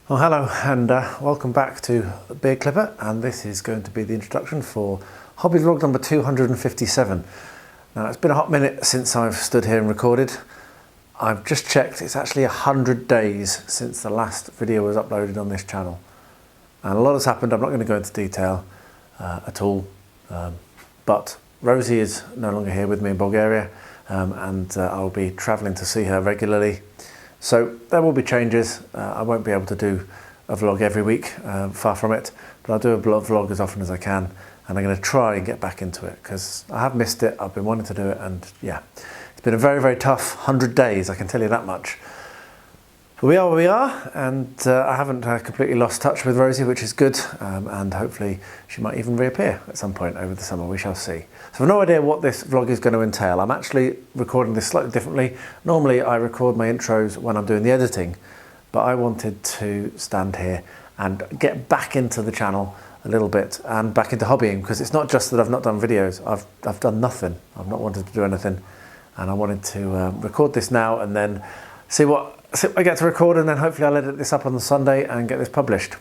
Well, hello and welcome back to Beard Clipper, and this is going to be the introduction for hobby vlog number 257. Now, it's been a hot minute since I've stood here and recorded. I've just checked, it's actually 100 days since the last video was uploaded on this channel. And a lot has happened. I'm not going to go into detail at all, but Rosie is no longer here with me in Bulgaria, and I'll be travelling to see her regularly. So there will be changes. I won't be able to do a vlog every week, far from it, but I'll do a vlog as often as I can, and I'm going to try and get back into it because I have missed it. I've been wanting to do it, and yeah, it's been a very, very tough 100 days, I can tell you that much. But we are where we are, and I haven't completely lost touch with Rosie, which is good, and hopefully she might even reappear at some point over the summer. We shall see. So I've no idea what this vlog is going to entail. I'm actually recording this slightly differently. Normally I record my intros when I'm doing the editing, but I wanted to stand here and get back into the channel a little bit and back into hobbying, because it's not just that I've not done videos. I've done nothing. I've not wanted to do anything, and I wanted to record this now and then see what I get to record, and then hopefully I'll edit this up on the Sunday and get this published.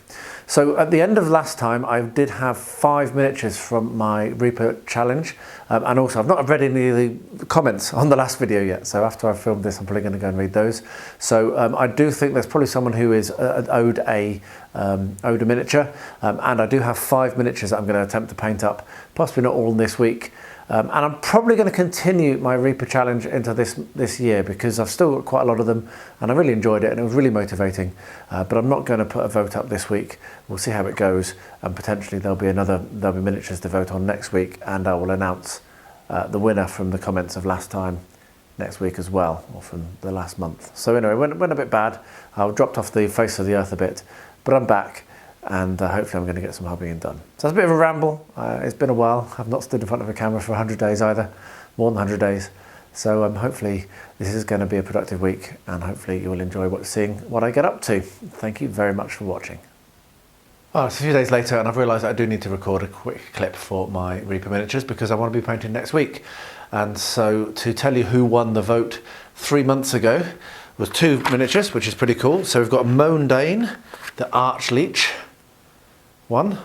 So at the end of last time, I did have 5 miniatures from my Reaper challenge, and also I've not read any of the comments on the last video yet, so after I've filmed this I'm probably going to go and read those. So I do think there's probably someone who is owed a miniature, and I do have 5 miniatures that I'm going to attempt to paint up, possibly not all this week. And I'm probably going to continue my Reaper challenge into this year, because I've still got quite a lot of them and I really enjoyed it and it was really motivating, but I'm not going to put a vote up this week. We'll see how it goes, and potentially there'll be miniatures to vote on next week, and I will announce the winner from the comments of last time next week as well, or from the last month. So anyway, went a bit bad. I dropped off the face of the earth a bit, but I'm back. And hopefully I'm going to get some hobbying done. So it's a bit of a ramble. It's been a while. I've not stood in front of a camera for 100 days either, more than 100 days. So hopefully this is going to be a productive week, and hopefully you will enjoy seeing what I get up to. Thank you very much for watching. Oh, it's a few days later, and I've realised I do need to record a quick clip for my Reaper miniatures, because I want to be painting next week. And so to tell you who won the vote 3 months ago was 2 miniatures, which is pretty cool. So we've got Mondane, the Archleech one,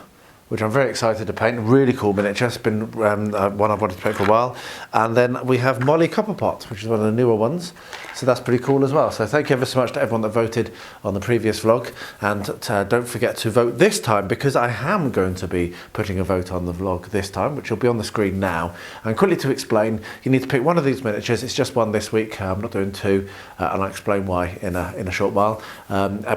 which I'm very excited to paint. Really cool miniature. It's been one I've wanted to paint for a while. And then we have Molly Copperpot, which is one of the newer ones. So that's pretty cool as well. So thank you ever so much to everyone that voted on the previous vlog. And don't forget to vote this time, because I am going to be putting a vote on the vlog this time, which will be on the screen now. And quickly to explain, you need to pick one of these miniatures. It's just one this week. I'm not doing 2, and I'll explain why in a short while.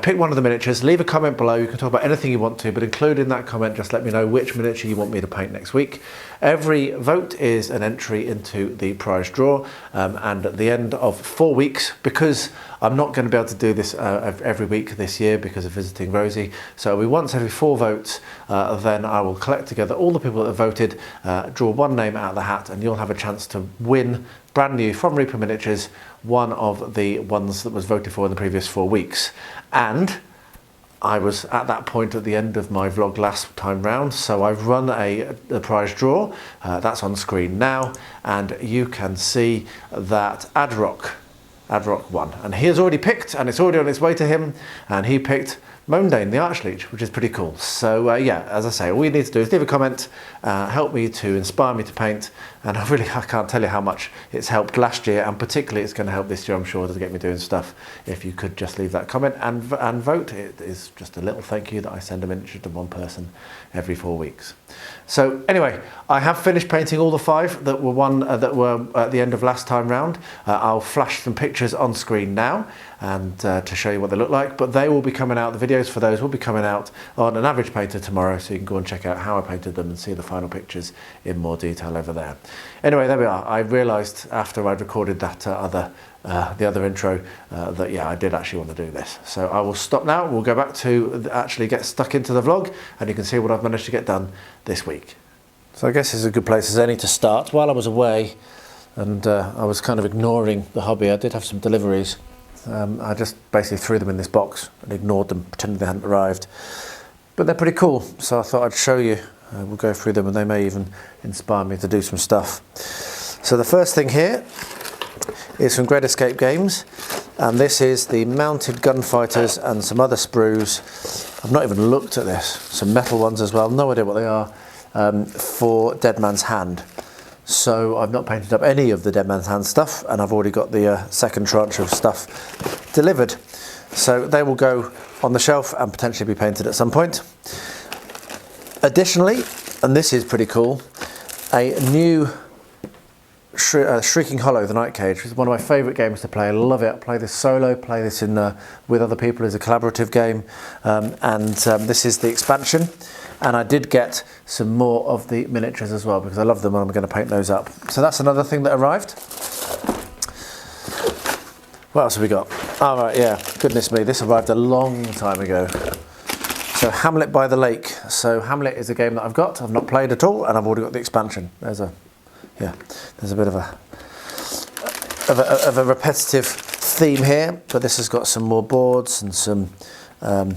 Pick one of the miniatures, leave a comment below. You can talk about anything you want to, but include in that comment, just let me know which miniature you want me to paint next week. Every vote is an entry into the prize draw, and at the end of 4 weeks, because I'm not going to be able to do this every week this year because of visiting Rosie, so it'll be once every 4 votes, then I will collect together all the people that have voted, draw one name out of the hat, and you'll have a chance to win, brand new from Reaper Miniatures, one of the ones that was voted for in the previous 4 weeks. And I was at that point at the end of my vlog last time round, so I've run a prize draw. That's on screen now, and you can see that Adrock won, and he has already picked, and it's already on its way to him, and he picked Mondane, the Archleech, which is pretty cool. So yeah, as I say, all you need to do is leave a comment, help me to inspire me to paint, and I can't tell you how much it's helped last year, and particularly it's going to help this year, I'm sure, to get me doing stuff. If you could just leave that comment and vote, it is just a little thank you that I send a miniature to one person every 4 weeks. So anyway, I have finished painting all the 5 that were at the end of last time round. I'll flash some pictures on screen now, and to show you what they look like, but they will be coming out, the videos for those will be coming out on An Average Painter tomorrow, so you can go and check out how I painted them and see the final pictures in more detail over there. Anyway, there we are. I realised after I'd recorded that the other intro that yeah, I did actually want to do this. So I will stop now. We'll go back to actually get stuck into the vlog, and you can see what I've managed to get done this week. So I guess this is a good place as any to start. While I was away and I was kind of ignoring the hobby, I did have some deliveries I just basically threw them in this box and ignored them, pretending they hadn't arrived. But they're pretty cool, so I thought I'd show you. We'll go through them and they may even inspire me to do some stuff. So the first thing here is from Great Escape Games, and this is the mounted gunfighters and some other sprues. I've not even looked at this. Some metal ones as well, no idea what they are, for Dead Man's Hand. So I've not painted up any of the Dead Man's Hand stuff, and I've already got the second tranche of stuff delivered. So they will go on the shelf and potentially be painted at some point. Additionally, and this is pretty cool, a new Shrieking Hollow, the Night Cage, which is one of my favourite games to play. I love it. I play this solo, play this in with other people as a collaborative game, this is the expansion. And I did get some more of the miniatures as well because I love them and I'm going to paint those up. So that's another thing that arrived. What else have we got? All right, yeah, goodness me, this arrived a long time ago. So Hamlet by the Lake. So Hamlet is a game that I've not played at all, and I've already got the expansion. There's a bit of a repetitive theme here, but this has got some more boards and some, I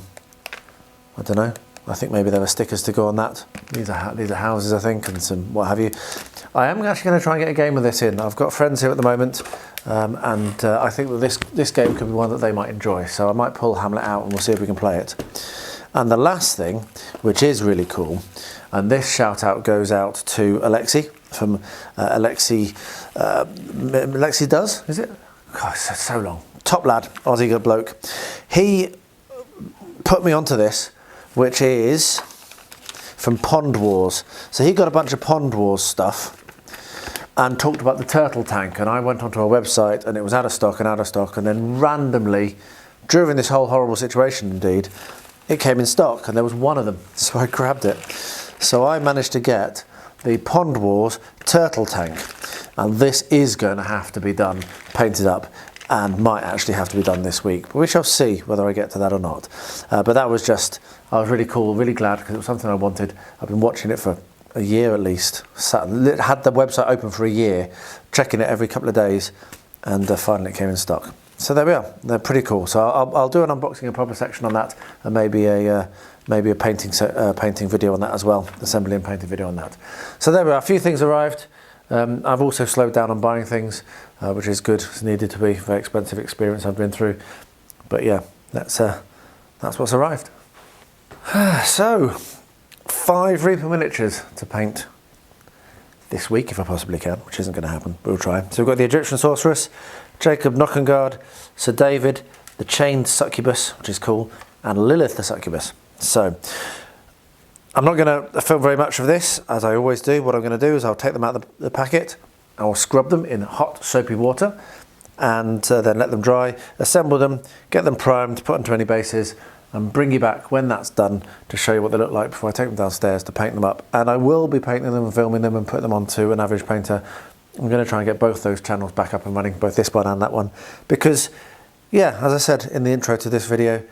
don't know, I think maybe there were stickers to go on that. These are houses, I think, and some what have you. I am actually going to try and get a game of this in. I've got friends here at the moment, and I think that this game could be one that they might enjoy. So I might pull Hamlet out and we'll see if we can play it. And the last thing, which is really cool, and this shout out goes out to Alexi from Alexi Does, is it? God, it's so long. Top lad, Aussie good bloke. He put me onto this, which is from Pond Wars. So he got a bunch of Pond Wars stuff and talked about the turtle tank, and I went onto our website and it was out of stock, and then randomly, during this whole horrible situation indeed, it came in stock and there was one of them, so I grabbed it. So I managed to get the Pond Wars turtle tank, and this is going to have to be done, painted up, and might actually have to be done this week, but we shall see whether I get to that or not. But that was just, I was really cool, really glad, because it was something I wanted. I've been watching it for a year at least, had the website open for a year, checking it every couple of days, and finally it came in stock. So there we are, they're pretty cool. So I'll do an unboxing and proper section on that, and maybe a painting video on that as well, assembly and painting video on that. So there we are, a few things arrived. I've also slowed down on buying things, which is good. It's needed to be, very expensive experience I've been through. But yeah, that's what's arrived. So, 5 Reaper miniatures to paint this week, if I possibly can, which isn't going to happen, but we'll try. So we've got the Egyptian Sorceress, Jacob Knockengard, Sir David, the Chained Succubus, which is cool, and Lilith the Succubus. So, I'm not going to film very much of this, as I always do. What I'm going to do is I'll take them out of the packet, I will scrub them in hot soapy water, and then let them dry, assemble them, get them primed, put onto any bases, and bring you back when that's done to show you what they look like before I take them downstairs to paint them up. And I will be painting them and filming them and putting them onto an average painter. I'm going to try and get both those channels back up and running, both this one and that one, because yeah, as I said in the intro to this video,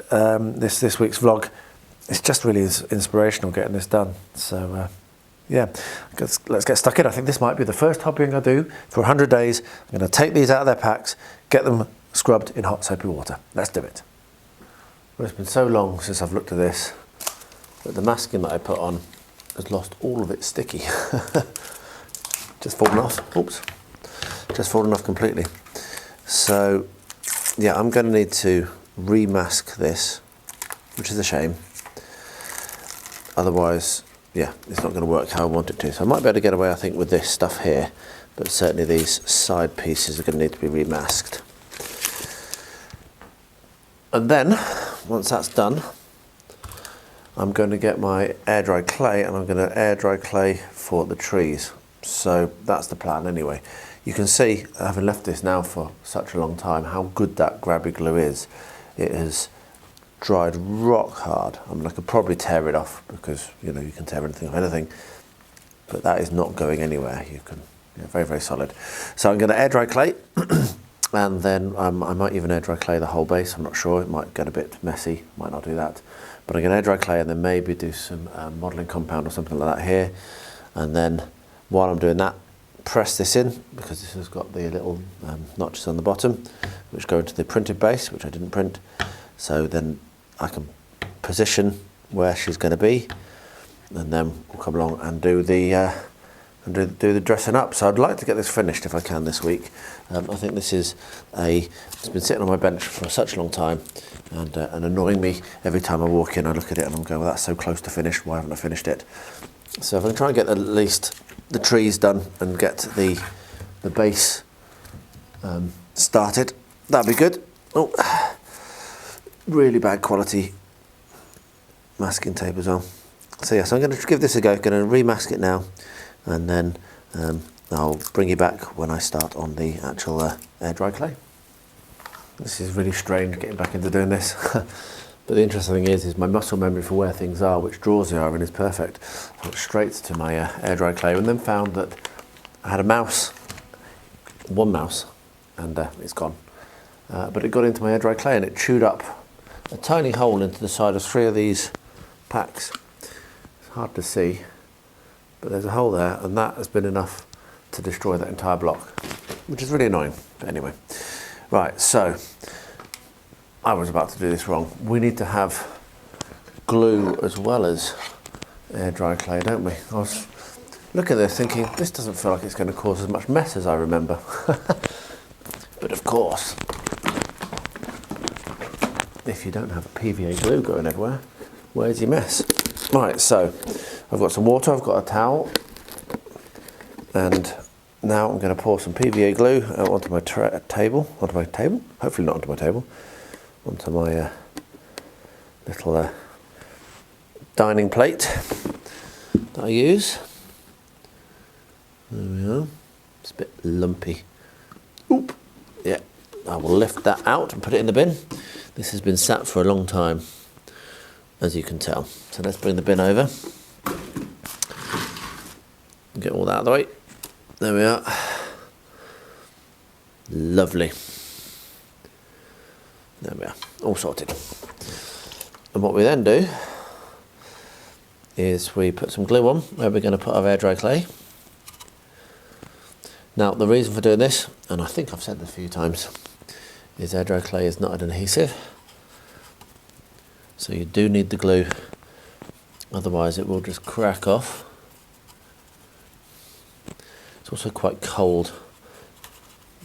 this week's vlog, it's just really inspirational getting this done. So yeah, let's get stuck in. I think this might be the first hobbying I do for 100 days. I'm going to take these out of their packs, get them scrubbed in hot soapy water. Let's do it. Well, it's been so long since I've looked at this that the masking that I put on has lost all of its sticky. Just fallen off. Oops. Just fallen off completely. So yeah, I'm going to need to remask this, which is a shame. Otherwise, yeah, it's not going to work how I want it to. So I might be able to get away, I think, with this stuff here, but certainly these side pieces are going to need to be remasked. And then, once that's done, I'm going to get my air dry clay, and I'm going to air dry clay for the trees. So that's the plan anyway. You can see, having left this now for such a long time, how good that grabby glue is. It has dried rock hard. I mean, I could probably tear it off because, you know, you can tear anything off anything, but that is not going anywhere. You can, yeah, very, very solid. So I'm going to air dry clay, and then I might even air dry clay the whole base. I'm not sure. It might get a bit messy. Might not do that. But I'm going to air dry clay and then maybe do some modelling compound or something like that here. And then while I'm doing that, press this in, because this has got the little notches on the bottom which go into the printed base, which I didn't print, so then I can position where she's going to be, and then we'll come along and do the dressing up. So I'd like to get this finished if I can this week. I think this is it's been sitting on my bench for such a long time, and annoying me every time I walk in. I look at it and I'm going, well, that's so close to finish, why haven't I finished it? So if I can try and get at least the trees done and get the base started, that'd be good. Oh, really bad quality masking tape as well. So yeah, so I'm going to give this a go, going to remask it now, and then I'll bring you back when I start on the actual air dry clay. This is really strange getting back into doing this. But the interesting thing is my muscle memory for where things are, which drawers they are in, is perfect. I went straight to my air dry clay, and then found that I had one mouse, and it's gone. But it got into my air dry clay and it chewed up a tiny hole into the side of 3 of these packs. It's hard to see, but there's a hole there, and that has been enough to destroy that entire block, which is really annoying. But anyway, right, so I was about to do this wrong. We need to have glue as well as air dry clay, don't we? I was looking at this thinking, this doesn't feel like it's going to cause as much mess as I remember. But of course, if you don't have a PVA glue going everywhere, where's your mess? Right, so I've got some water, I've got a towel, and now I'm going to pour some PVA glue onto my table, hopefully not onto my table, onto my little dining plate that I use. There we are. It's a bit lumpy. Oop! Yeah, I will lift that out and put it in the bin. This has been sat for a long time, as you can tell. So let's bring the bin over. Get all that out of the way. There we are. Lovely. There we are, all sorted. And what we then do is we put some glue on where we're going to put our air dry clay. Now the reason for doing this, and I think I've said this a few times, is air dry clay is not an adhesive. So you do need the glue, otherwise it will just crack off. It's also quite cold,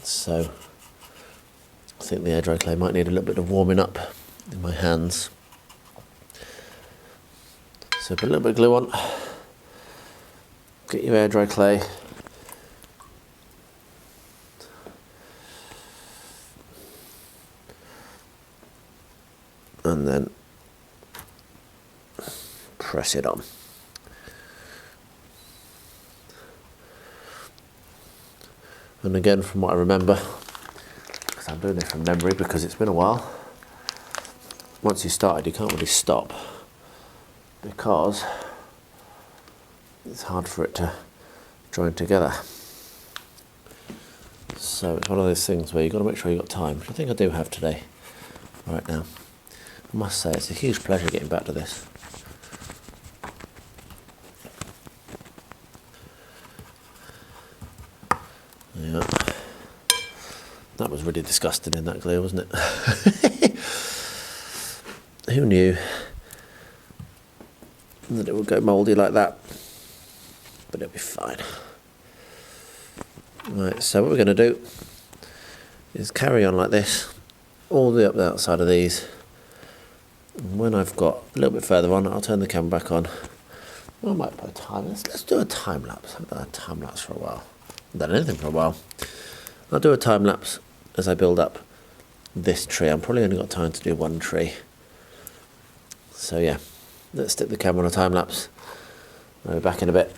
so I think the air dry clay might need a little bit of warming up in my hands. So put a little bit of glue on, get your air dry clay, and then press it on. And again, from what I remember, I'm doing this from memory because it's been a while, once you started you can't really stop because it's hard for it to join together. So it's one of those things where you've got to make sure you've got time, which I think I do have today, right now. I must say it's a huge pleasure getting back to this. Yeah. That was really disgusting in that glue, wasn't it? Who knew that it would go mouldy like that? But it'll be fine. Right, so what we're going to do is carry on like this, all the way up the outside of these. And when I've got a little bit further on, I'll turn the camera back on. Well, I might put a time. Let's do a time lapse. I haven't done a time lapse for a while. I haven't done anything for a while. I'll do a time lapse as I build up this tree. I'm probably only got time to do one tree. So yeah, let's stick the camera on a time lapse. I'll be back in a bit.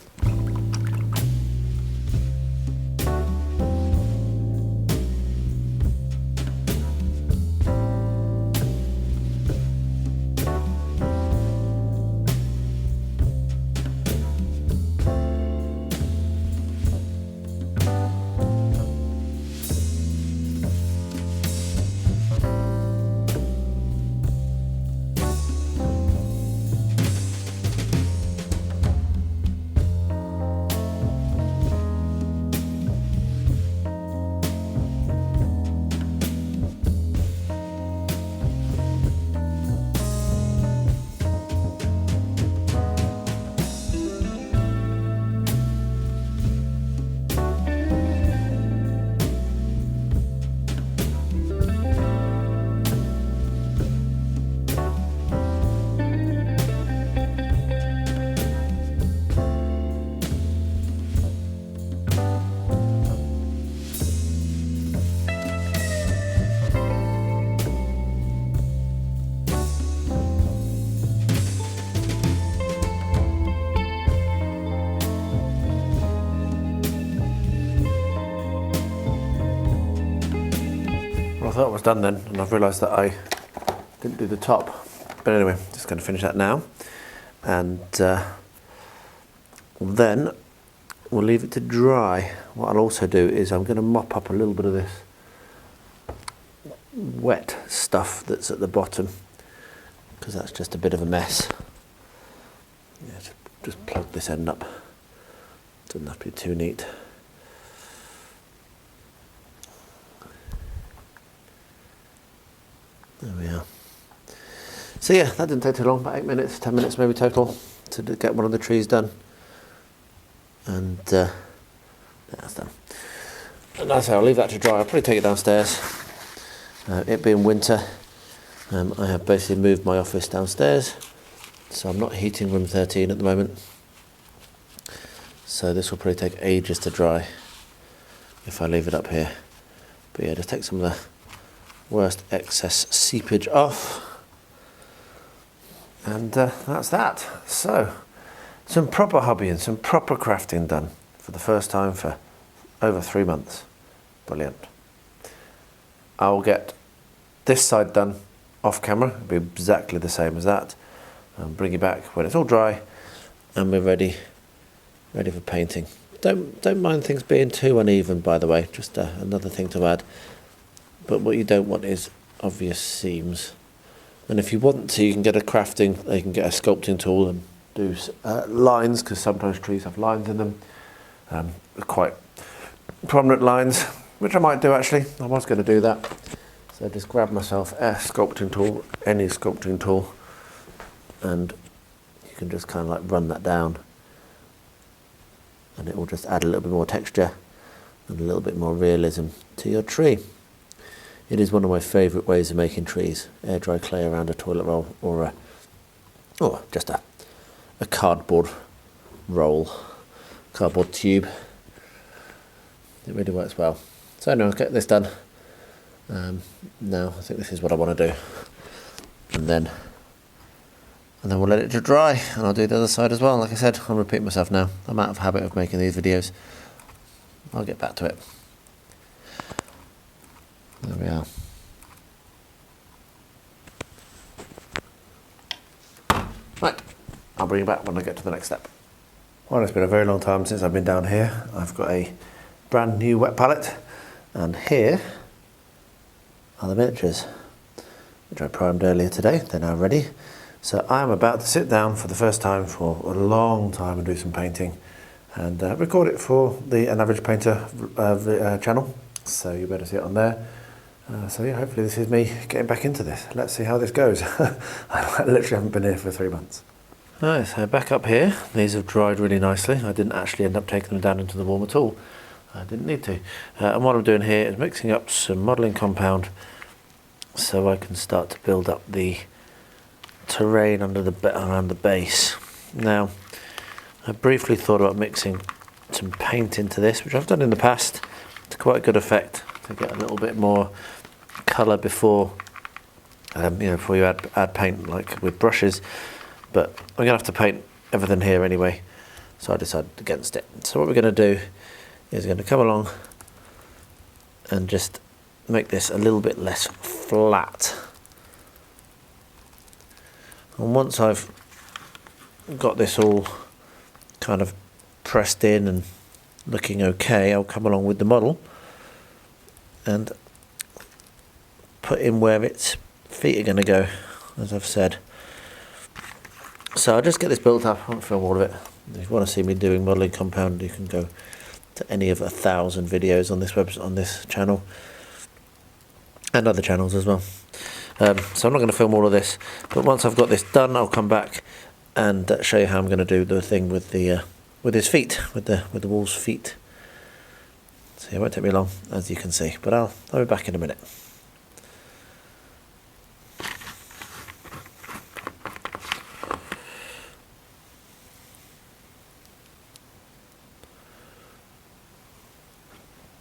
thought I was done then, and I've realised that I didn't do the top. But anyway, just going to finish that now, and then we'll leave it to dry. What I'll also do is I'm going to mop up a little bit of this wet stuff that's at the bottom, because that's just a bit of a mess. Yeah, just plug this end up. Doesn't have to be too neat. There we are. So yeah, that didn't take too long, about 8 minutes, 10 minutes maybe total to get one of the trees done. And that's done. And that's how I'll leave that to dry. I'll probably take it downstairs. It being winter, I have basically moved my office downstairs, so I'm not heating room 13 at the moment. So this will probably take ages to dry if I leave it up here. But yeah, just take some of the worst excess seepage off. And that's that. So, some proper hobbying, some proper crafting done for the first time for over 3 months. Brilliant. I'll get this side done off camera. It'll be exactly the same as that. I'll bring you back when it's all dry and we're ready for painting. Don't mind things being too uneven, by the way. Just another thing to add. But what you don't want is obvious seams. And if you want to, you can get a sculpting tool and do lines, because sometimes trees have lines in them, quite prominent lines, which I might do actually. I was going to do that. So just grab myself a sculpting tool, any sculpting tool, and you can just kind of like run that down, and it will just add a little bit more texture and a little bit more realism to your tree. It is one of my favourite ways of making trees. Air dry clay around a toilet roll or just a cardboard roll, cardboard tube. It really works well. So anyway, I'll get this done. Now I think this is what I want to do. And then we'll let it to dry, and I'll do the other side as well. Like I said, I'll repeat myself now. I'm out of habit of making these videos. I'll get back to it. There we are. Right, I'll bring you back when I get to the next step. Well, it's been a very long time since I've been down here. I've got a brand new wet palette, and here are the miniatures, which I primed earlier today. They're now ready. So I'm about to sit down for the first time for a long time and do some painting, and record it for the An Average Painter channel. So you better see it on there. So yeah, hopefully this is me getting back into this. Let's see how this goes. I literally haven't been here for 3 months. Right, so back up here. These have dried really nicely. I didn't actually end up taking them down into the warm at all. I didn't need to. And what I'm doing here is mixing up some modelling compound so I can start to build up the terrain around the base. Now, I briefly thought about mixing some paint into this, which I've done in the past. It's quite a good effect to get a little bit more colour before before you add paint, like with brushes. But I'm gonna have to paint everything here anyway, so I decided against it. So what we're going to do is going to come along and just make this a little bit less flat. And once I've got this all kind of pressed in and looking okay, I'll come along with the model and put in where its feet are going to go, as I've said. So I'll just get this built up. I won't film all of it. If you want to see me doing modelling compound, you can go to any of 1,000 videos on this website, on this channel, and other channels as well. So I'm not going to film all of this, but once I've got this done, I'll come back and show you how I'm going to do the thing with the with his feet, with the wolf's feet. So it won't take me long, as you can see, but I'll be back in a minute.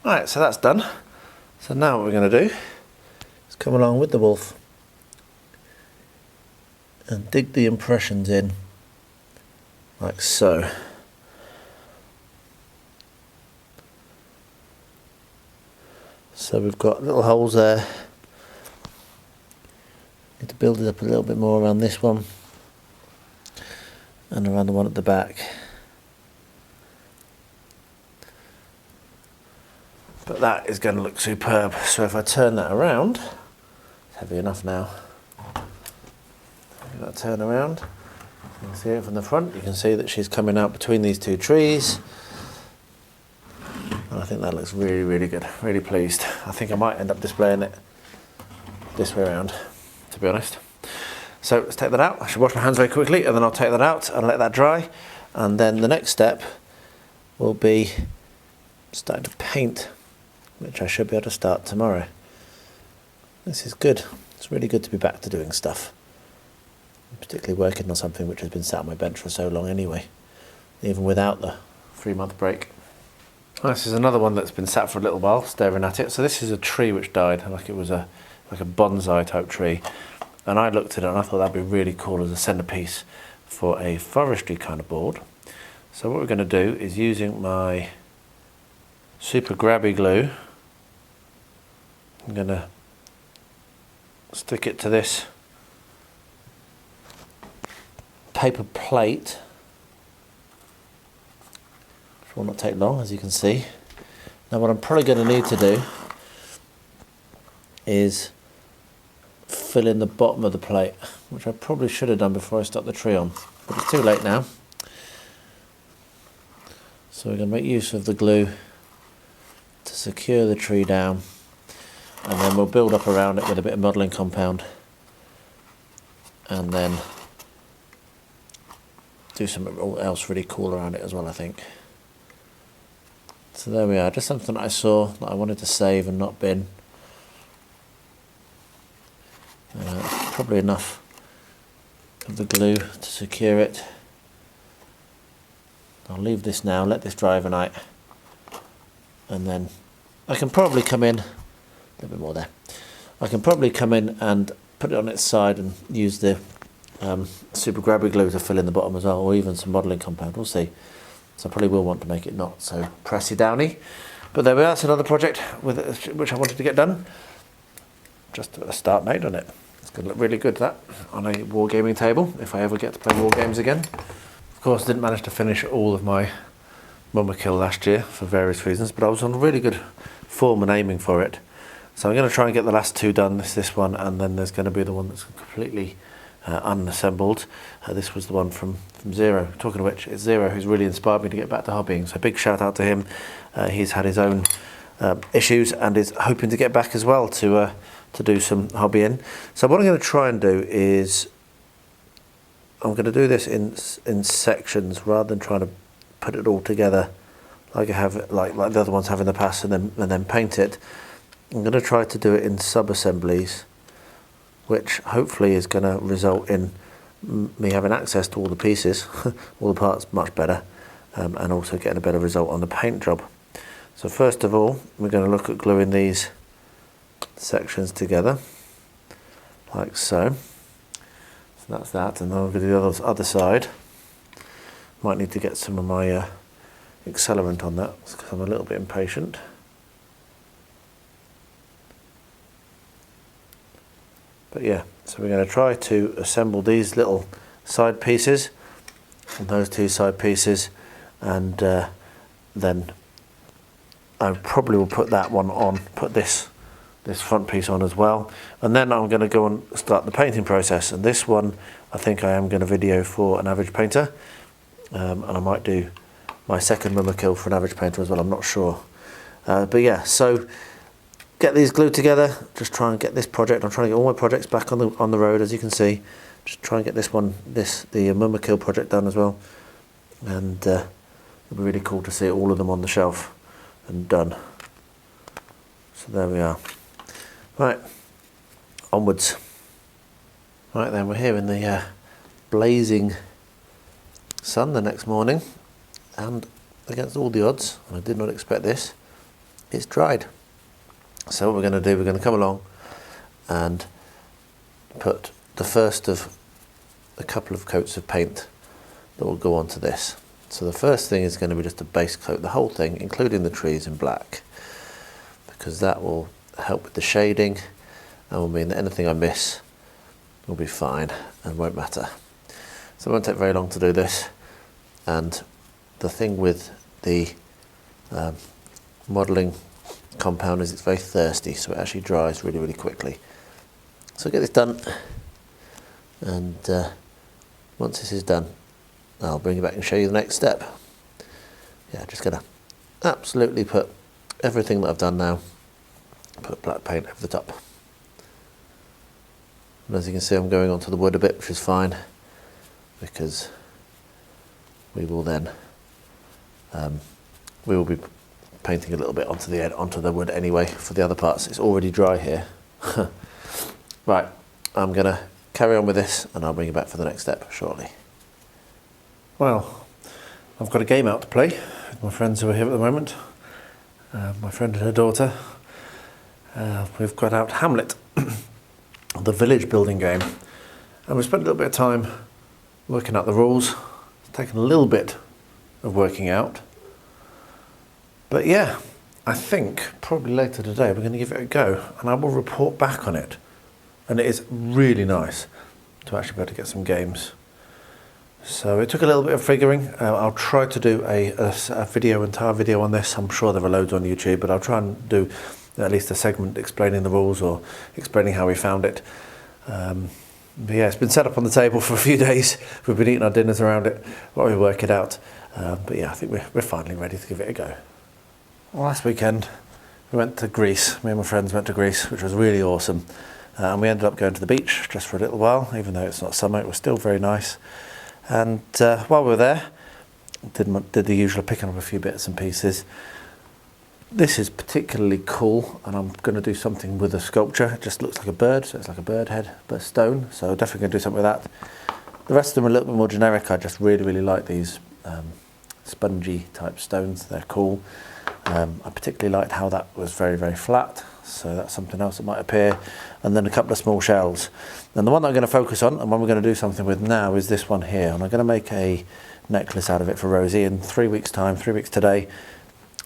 Right, so that's done. So now what we're going to do is come along with the wolf and dig the impressions in like so. So we've got little holes there build it up a little bit more around this one and around the one at the back. But that is going to look superb. So if I turn that around, it's heavy enough now. That turn around, you can see it from the front. You can see that she's coming out between these two trees. And I think that looks really, really good. Really pleased. I think I might end up displaying it this way around, to be honest. So let's take that out. I should wash my hands very quickly, and then I'll take that out and let that dry. And then the next step will be starting to paint, which I should be able to start tomorrow. This is good. It's really good to be back to doing stuff. Particularly working on something which has been sat on my bench for so long anyway, even without the 3-month break. This is another one that's been sat for a little while, staring at it. So this is a tree which died, like it was like a bonsai type tree. And I looked at it and I thought that'd be really cool as a centerpiece for a forestry kind of board. So what we're going to do is, using my super grabby glue, I'm going to stick it to this paper plate, which will not take long, as you can see. Now what I'm probably going to need to do is fill in the bottom of the plate, which I probably should have done before I stuck the tree on, but it's too late now. So we're going to make use of the glue to secure the tree down, and then we'll build up around it with a bit of modelling compound, and then do something else really cool around it as well, I think. So there we are, just something that I saw that I wanted to save and not bin. Probably enough of the glue to secure it. I'll leave this now, let this dry overnight, and then I can probably come in, a little bit more there, I can probably come in and put it on its side and use the super grabby glue to fill in the bottom as well, or even some modelling compound, we'll see. So I probably will want to make it not so pressy downy. But there we are, it's another project with it, which I wanted to get done. Just a start made on it. It's going to look really good, that, on a wargaming table, if I ever get to play war games again. Of course, I didn't manage to finish all of my Mumak last year for various reasons, but I was on really good form and aiming for it. So I'm going to try and get the last two done, this one, and then there's going to be the one that's completely unassembled. This was the one from Zero. Talking of which, it's Zero who's really inspired me to get back to hobbying, so big shout out to him. He's had his own issues and is hoping to get back as well to do some hobbying. So what I'm going to try and do is, I'm going to do this in sections rather than trying to put it all together like I have, like the other ones have in the past, and then paint it. I'm going to try to do it in sub-assemblies, which hopefully is going to result in me having access to all the pieces, all the parts much better, and also getting a better result on the paint job. So first of all, we're going to look at gluing these sections together, like so. So that's that, and then I'm going to do the other side. Might need to get some of my accelerant on that, because I'm a little bit impatient. But yeah, so we're going to try to assemble these little side pieces and those two side pieces, and then I probably will put that one on, put this front piece on as well, and then I'm going to go and start the painting process. And this one I think I am going to video for an average painter, and I might do my second Mumak for an average painter as well, I'm not sure. But yeah, so get these glued together, just try and get this project, I'm trying to get all my projects back on the road, as you can see. Just try and get this one, the Mumak project done as well, and it'll be really cool to see all of them on the shelf and done. So there we are. Right, onwards. Right then, we're here in the blazing sun the next morning, and against all the odds, and I did not expect this, it's dried. So what we're going to do, we're going to come along and put the first of a couple of coats of paint that will go onto this. So the first thing is going to be just a base coat, the whole thing, including the trees, in black, because that will help with the shading and will mean that anything I miss will be fine and won't matter. So it won't take very long to do this. And the thing with the modelling compound is it's very thirsty, so it actually dries really, really quickly. So get this done, and once this is done, I'll bring you back and show you the next step. Yeah, just gonna absolutely put everything that I've done now, put black paint over the top. And as you can see, I'm going onto the wood a bit, which is fine, because we will then we will be painting a little bit onto the wood anyway for the other parts. It's already dry here. Right, I'm gonna carry on with this, and I'll bring you back for the next step shortly. Well, I've got a game out to play with my friends who are here at the moment. My friend and her daughter. We've got out Hamlet, the village building game, and we spent a little bit of time working out the rules. It's taken a little bit of working out, but yeah, I think probably later today we're going to give it a go, and I will report back on it. And it is really nice to actually be able to get some games. So it took a little bit of figuring. I'll try to do a entire video on this. I'm sure there are loads on YouTube, but I'll try and do at least a segment explaining the rules or explaining how we found it. But yeah, it's been set up on the table for a few days. We've been eating our dinners around it while we work it out. But yeah, I think we're finally ready to give it a go. Well, last weekend we went to Greece. Me and my friends went to Greece, which was really awesome. And we ended up going to the beach just for a little while. Even though it's not summer, it was still very nice. And while we were there, did the usual, picking up a few bits and pieces. This is particularly cool, and I'm going to do something with the sculpture. It just looks like a bird, so it's like a bird head, but stone. So definitely going to do something with that. The rest of them are a little bit more generic. I just really, really like these spongy type stones. They're cool. I particularly liked how that was very, very flat. So that's something else that might appear. And then a couple of small shells. And the one that I'm going to focus on, and one we're going to do something with now, is this one here. And I'm going to make a necklace out of it for Rosie. In 3 weeks' time, 3 weeks today,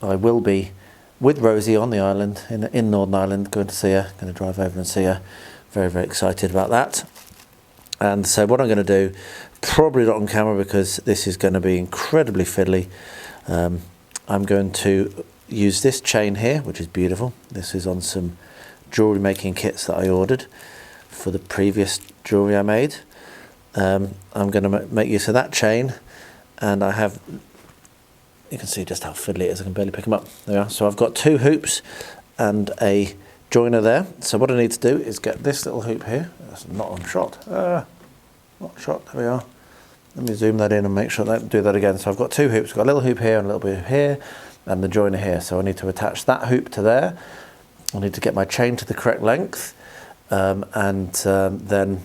I will be with Rosie on the island, in Northern Ireland, going to see her. Going to drive over and see her. Very, very excited about that. And so what I'm going to do, probably not on camera because this is going to be incredibly fiddly. I'm going to use this chain here, which is beautiful. This is on some jewellery making kits that I ordered for the previous jewellery I made. I'm going to make use of that chain, and I have, you can see just how fiddly it is. I can barely pick them up. There we are. So I've got 2 hoops and a joiner there. So what I need to do is get this little hoop here. That's not on shot. Not shot. There we are. Let me zoom that in and make sure that I don't do that again. So I've got 2 hoops. I've got a little hoop here and a little bit here, and the joiner here. So I need to attach that hoop to there. I need to get my chain to the correct length, and then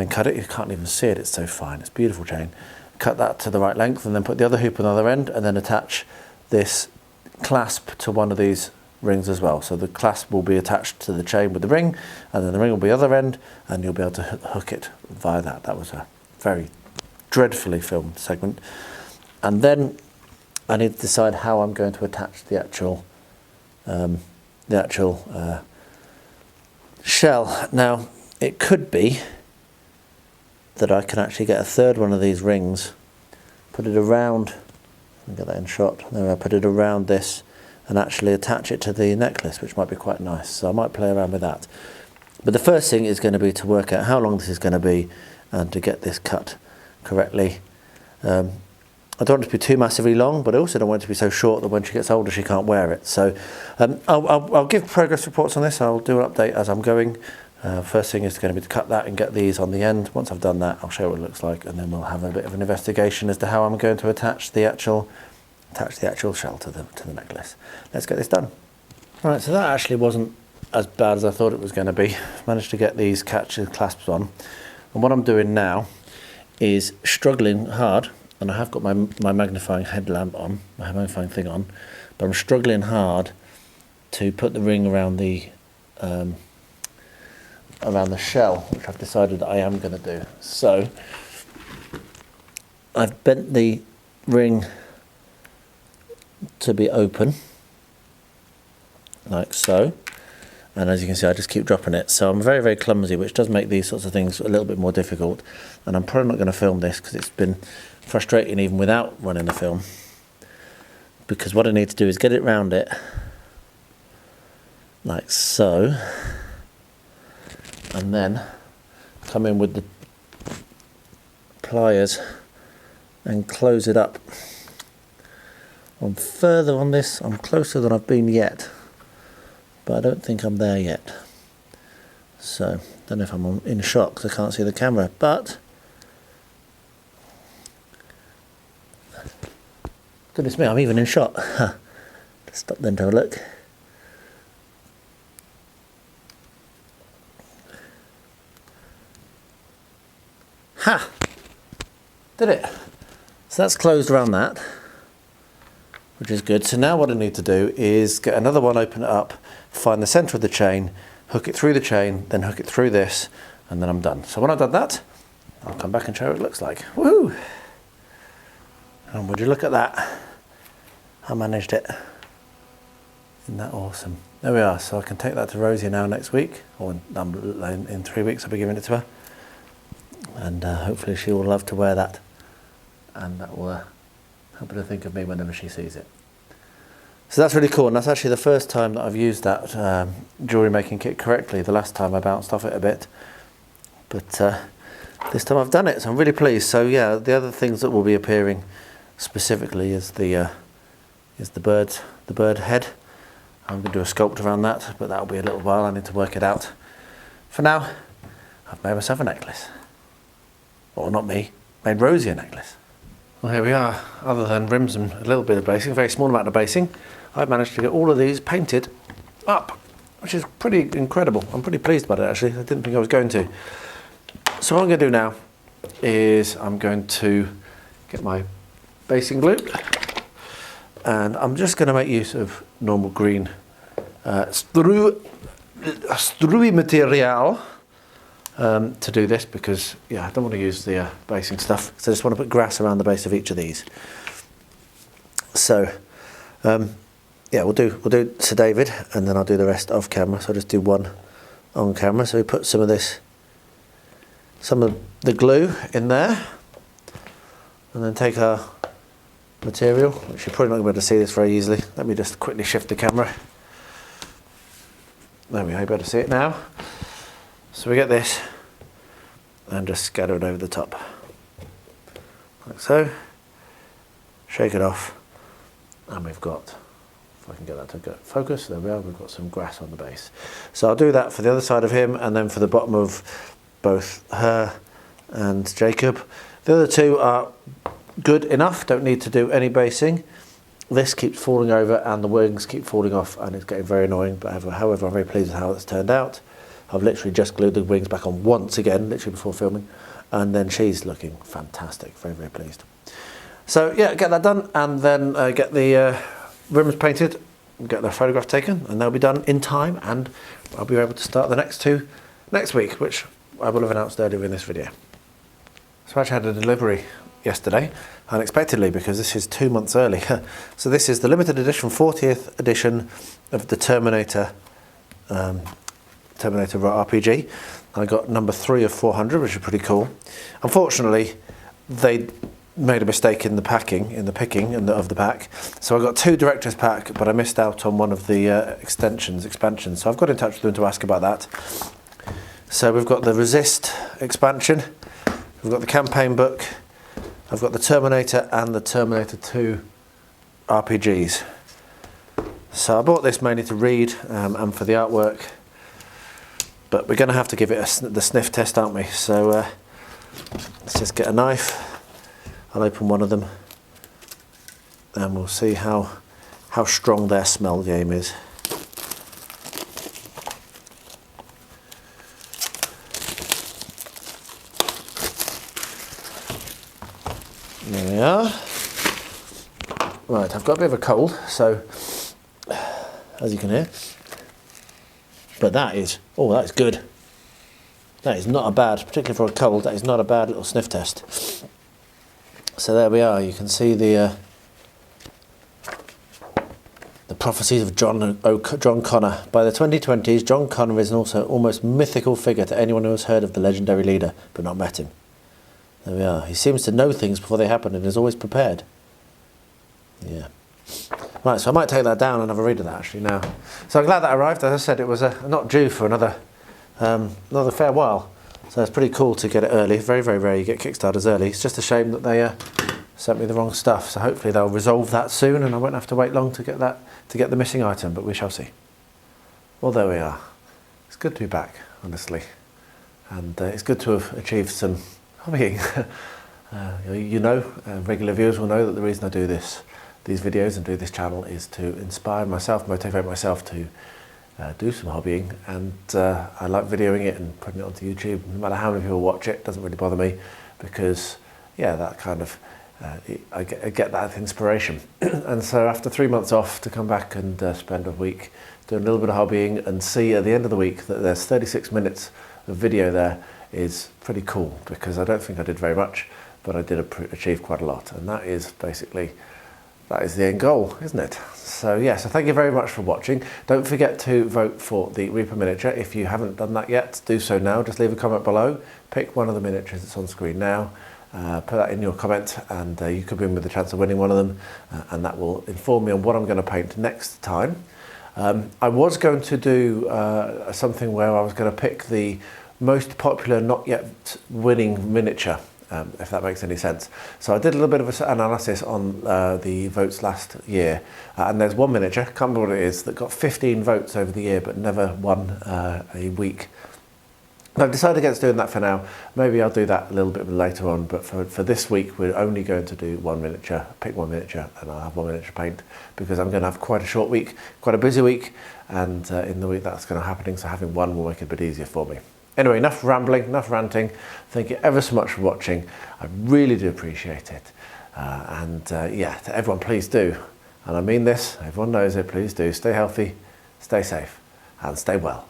cut it. You can't even see it. It's so fine. It's a beautiful chain. Cut that to the right length, and then put the other hoop on the other end, and then attach this clasp to one of these rings as well. So the clasp will be attached to the chain with the ring, and then the ring will be the other end, and you'll be able to hook it via that. That was a very dreadfully filmed segment. And then I need to decide how I'm going to attach the actual shell. Now, it could be that I can actually get a third one of these rings, put it around, I'll get that in shot, there I put it around this and actually attach it to the necklace, which might be quite nice. So I might play around with that. But the first thing is going to be to work out how long this is going to be and to get this cut correctly. I don't want it to be too massively long, but I also don't want it to be so short that when she gets older she can't wear it. So I'll give progress reports on this. I'll do an update as I'm going. First thing is going to be to cut that and get these on the end. Once I've done that, I'll show you what it looks like, and then we'll have a bit of an investigation as to how I'm going to attach the actual shell to the necklace. Let's get this done. All right, so that actually wasn't as bad as I thought it was going to be. I've managed to get these clasps on, and what I'm doing now is struggling hard. And I have got my magnifying headlamp on, my magnifying thing on, but I'm struggling hard to put the ring around the shell, which I've decided that I am going to do. So I've bent the ring to be open, like so, and as you can see I just keep dropping it, so I'm very clumsy, which does make these sorts of things a little bit more difficult. And I'm probably not going to film this because it's been frustrating even without running the film, because what I need to do is get it round it like so, and then come in with the pliers and close it up. I'm further on this, I'm closer than I've been yet, but I don't think I'm there yet. So, don't know if I'm in shot because I can't see the camera, but goodness me, I'm even in shot. Let's stop then to have a look. Ha! Did it. So that's closed around that, which is good. So now what I need to do is get another one, open it up, find the centre of the chain, hook it through the chain, then hook it through this, and then I'm done. So when I've done that, I'll come back and show you what it looks like. Woo! And would you look at that? I managed it. Isn't that awesome? There we are. So I can take that to Rosie now next week, or in 3 weeks I'll be giving it to her. And hopefully she will love to wear that, and that will help her to think of me whenever she sees it. So that's really cool, and that's actually the first time that I've used that jewellery making kit correctly. The last time I bounced off it a bit, but this time I've done it, so I'm really pleased. So yeah, the other things that will be appearing specifically is the bird head. I'm going to do a sculpt around that, but that'll be a little while. I need to work it out. For now, I've made myself a necklace. Or not me, made Rosie a necklace. Well, here we are. Other than rims and a little bit of basing, a very small amount of basing, I've managed to get all of these painted up, which is pretty incredible. I'm pretty pleased about it actually. I didn't think I was going to. So what I'm going to do now is I'm going to get my basing glue, and I'm just going to make use of normal green strui material to do this, because yeah, I don't want to use the basing stuff, so I just want to put grass around the base of each of these. So yeah, we'll do Sir David, and then I'll do the rest off camera. So I'll just do one on camera. So we put some of the glue in there, and then take our material, which you're probably not going to be able to see this very easily. Let me just quickly shift the camera. There we go, you better see it now. So we get this and just scatter it over the top, like so. Shake it off, and we've got, if I can get that to go focus, there we are, we've got some grass on the base. So I'll do that for the other side of him, and then for the bottom of both her and Jacob. The other two are good enough, don't need to do any basing. This keeps falling over and the wings keep falling off, and it's getting very annoying, but however I'm very pleased with how it's turned out. I've literally just glued the wings back on once again, literally before filming, and then she's looking fantastic. Very pleased. So yeah, get that done, and then get the rims painted, get the photograph taken, and they'll be done in time, and I'll be able to start the next two next week, which I will have announced earlier in this video. So I actually had a delivery yesterday, unexpectedly, because this is 2 months early. So this is the limited edition 40th edition of the Terminator RPG. I got number 3 of 400, which is pretty cool. Unfortunately, they made a mistake in the packing, in the picking of the pack. So I got 2 director's pack, but I missed out on one of the expansions. So I've got in touch with them to ask about that. So we've got the Resist expansion, we've got the campaign book, I've got the Terminator and the Terminator 2 RPGs. So I bought this mainly to read and for the artwork, but we're going to have to give it the sniff test, aren't we? So let's just get a knife. I'll open one of them and we'll see how strong their smell game is. There we are. Right, I've got a bit of a cold, so as you can hear. But that is good. That is not a bad, particularly for a cold, that is not a bad little sniff test. So there we are, you can see the The prophecies of John Connor. By the 2020s, John Connor is an also almost mythical figure to anyone who has heard of the legendary leader, but not met him. There we are. He seems to know things before they happen and is always prepared. Yeah. Right, so I might take that down and have a read of that actually now. So I'm glad that arrived. As I said, it was not due for another fair while. So it's pretty cool to get it early. Very, very rare you get Kickstarters early. It's just a shame that they sent me the wrong stuff. So hopefully they'll resolve that soon and I won't have to wait long to get the missing item, but we shall see. Well, there we are. It's good to be back, honestly. And it's good to have achieved some hobbying. Regular viewers will know that the reason I do these videos and do this channel is to inspire myself, motivate myself to do some hobbying, and I like videoing it and putting it onto YouTube. No matter how many people watch it, doesn't really bother me, because yeah, that kind of I get that inspiration. And so after 3 months off, to come back and spend a week doing a little bit of hobbying and see at the end of the week that there's 36 minutes of video there is pretty cool, because I don't think I did very much, but I did achieve quite a lot, and that is basically that is the end goal, isn't it? So yeah, so thank you very much for watching. Don't forget to vote for the Reaper miniature. If you haven't done that yet, do so now. Just leave a comment below. Pick one of the miniatures that's on screen now. Put that in your comment, and you could win with the chance of winning one of them, and that will inform me on what I'm going to paint next time. I was going to do something where I was going to pick the most popular, not yet winning miniature, if that makes any sense. So I did a little bit of an analysis on the votes last year, and there's one miniature, can't remember what it is, that got 15 votes over the year but never won a week. I've decided against doing that for now. Maybe I'll do that a little bit later on, but for this week we're only going to do one miniature, pick one miniature, and I'll have one miniature paint, because I'm going to have quite a short week, quite a busy week, and in the week that's going to happen, so having one will make it a bit easier for me. Anyway, enough rambling, enough ranting. Thank you ever so much for watching. I really do appreciate it. Yeah, to everyone, please do, and I mean this, everyone knows it, please do, stay healthy, stay safe, and stay well.